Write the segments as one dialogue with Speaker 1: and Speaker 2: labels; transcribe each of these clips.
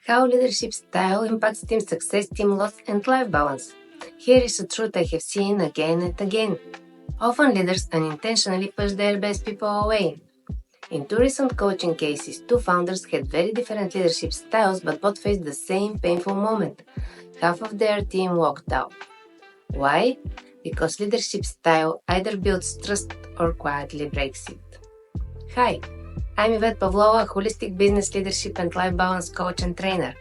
Speaker 1: How leadership style impacts team success, team loss, and life balance. Here is a truth I have seen again and again. Often leaders unintentionally push their best people away. In two recent coaching cases, two founders had very different leadership styles but both faced the same painful moment. Half of their team walked out. Why? Because leadership style either builds trust or quietly breaks it. Hi, I'm Ivet Pavlova, holistic business leadership and life balance coach and trainer.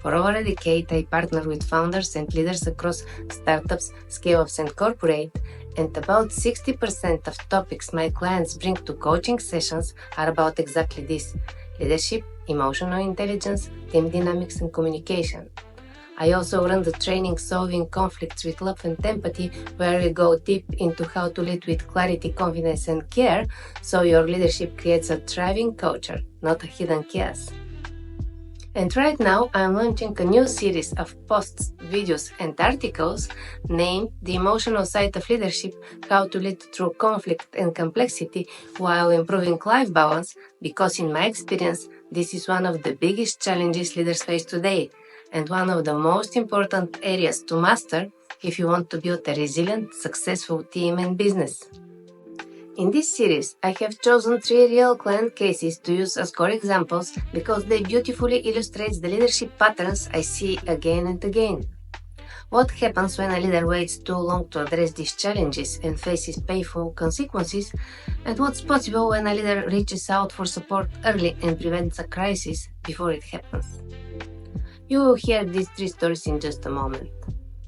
Speaker 1: For over a decade, I partner with founders and leaders across startups, scale-ups, and corporate, and about 60% of topics my clients bring to coaching sessions are about exactly this: leadership, emotional intelligence, team dynamics, and communication. I also run the training Solving Conflicts with Love and Empathy, where we go deep into how to lead with clarity, confidence, and care, so your leadership creates a thriving culture, not a hidden chaos. And right now, I'm launching a new series of posts, videos, and articles named The Emotional Side of Leadership: How to Lead Through Conflict and Complexity while Improving Life Balance, because in my experience, this is one of the biggest challenges leaders face today, and one of the most important areas to master if you want to build a resilient, successful team and business. In this series, I have chosen 3 real client cases to use as core examples because they beautifully illustrate the leadership patterns I see again and again. What happens when a leader waits too long to address these challenges and faces painful consequences, and what's possible when a leader reaches out for support early and prevents a crisis before it happens. You will hear these 3 stories in just a moment.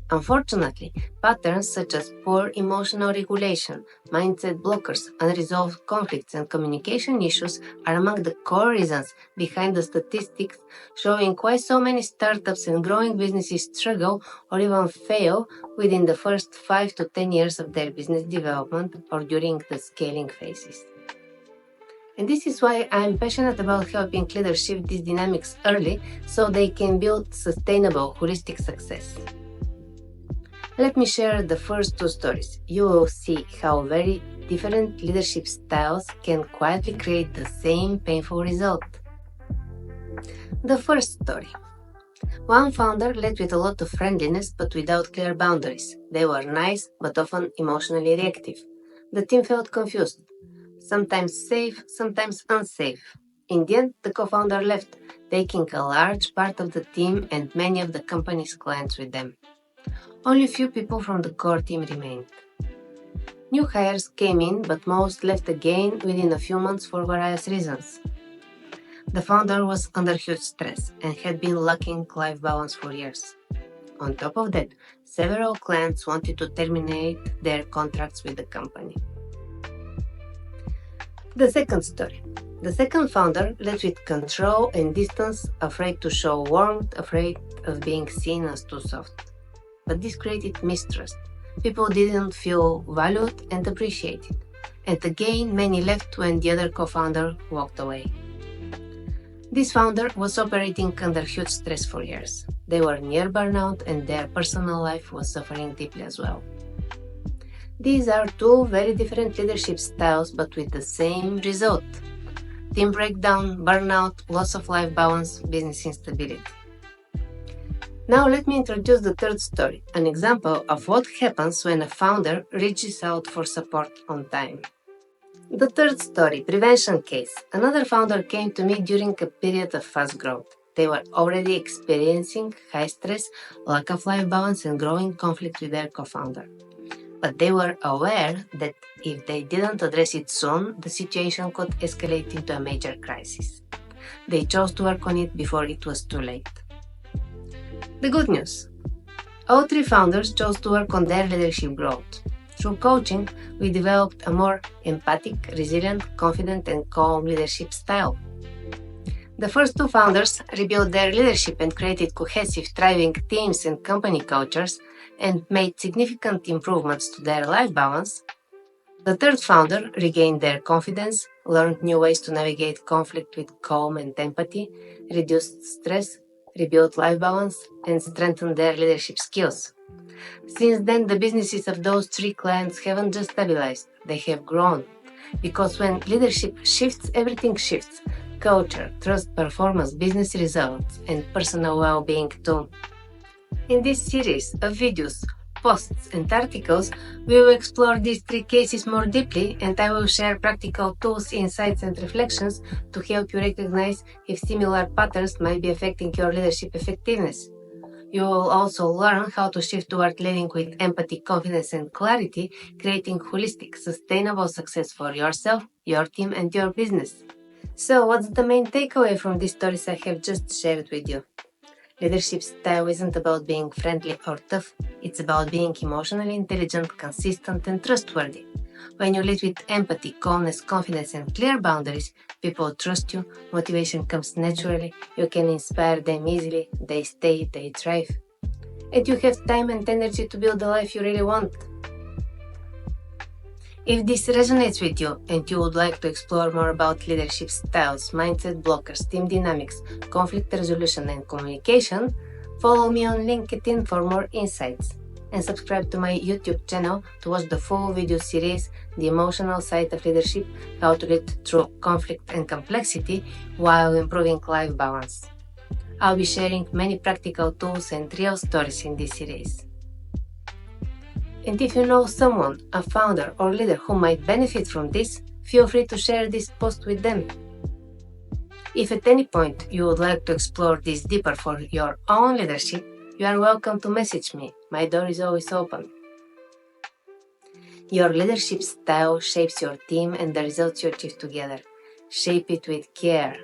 Speaker 1: Unfortunately, patterns such as poor emotional regulation, mindset blockers, unresolved conflicts, and communication issues are among the core reasons behind the statistics showing why so many startups and growing businesses struggle or even fail within the first 5 to 10 years of their business development or during the scaling phases. And this is why I'm passionate about helping leaders shift these dynamics early so they can build sustainable, holistic success. Let me share the first 2 stories. You will see how very different leadership styles can quietly create the same painful result. The first story. One founder led with a lot of friendliness but without clear boundaries. They were nice but often emotionally reactive. The team felt confused, sometimes safe, sometimes unsafe. In the end, the co-founder left, taking a large part of the team and many of the company's clients with them. Only few people from the core team remained. New hires came in, but most left again within a few months for various reasons. The founder was under huge stress and had been lacking life balance for years. On top of that, several clients wanted to terminate their contracts with the company. The second story. The second founder led with control and distance, afraid to show warmth, afraid of being seen as too soft. But this created mistrust. People didn't feel valued and appreciated. And again, many left when the other co-founder walked away. This founder was operating under huge stress for years. They were near burnout and their personal life was suffering deeply as well. These are 2 very different leadership styles but with the same result: team breakdown, burnout, loss of life balance, business instability. Now let me introduce the third story, an example of what happens when a founder reaches out for support on time. The third story, prevention case. Another founder came to me during a period of fast growth. They were already experiencing high stress, lack of life balance, and growing conflict with their co-founder. But they were aware that if they didn't address it soon, the situation could escalate into a major crisis. They chose to work on it before it was too late. The good news. All 3 founders chose to work on their leadership growth. Through coaching, we developed a more empathic, resilient, confident, and calm leadership style. The first 2 founders rebuilt their leadership and created cohesive, thriving teams and company cultures and made significant improvements to their life balance. The third founder regained their confidence, learned new ways to navigate conflict with calm and empathy, reduced stress, rebuilt life balance, and strengthened their leadership skills. Since then, the businesses of those 3 clients haven't just stabilized, they have grown. Because when leadership shifts, everything shifts. culture, trust, performance, business results, and personal well-being too. In this series of videos, posts, and articles, we will explore these three cases more deeply, and I will share practical tools, insights, and reflections to help you recognize if similar patterns might be affecting your leadership effectiveness. You will also learn how to shift toward leading with empathy, confidence, and clarity, creating holistic, sustainable success for yourself, your team, and your business. So, what's the main takeaway from these stories I have just shared with you? Leadership style isn't about being friendly or tough, it's about being emotionally intelligent, consistent, and trustworthy. When you lead with empathy, calmness, confidence, and clear boundaries, people trust you, motivation comes naturally, you can inspire them easily, they stay, they thrive. And you have time and energy to build the life you really want. If this resonates with you and you would like to explore more about leadership styles, mindset blockers, team dynamics, conflict resolution, and communication, follow me on LinkedIn for more insights. And subscribe to my YouTube channel to watch the full video series, The Emotional Side of Leadership, How to Lead Through Conflict and Complexity while Improving Life Balance. I'll be sharing many practical tools and real stories in this series. And if you know someone, a founder or leader who might benefit from this, feel free to share this post with them. If at any point you would like to explore this deeper for your own leadership, you are welcome to message me. My door is always open. Your leadership style shapes your team and the results you achieve together. Shape it with care.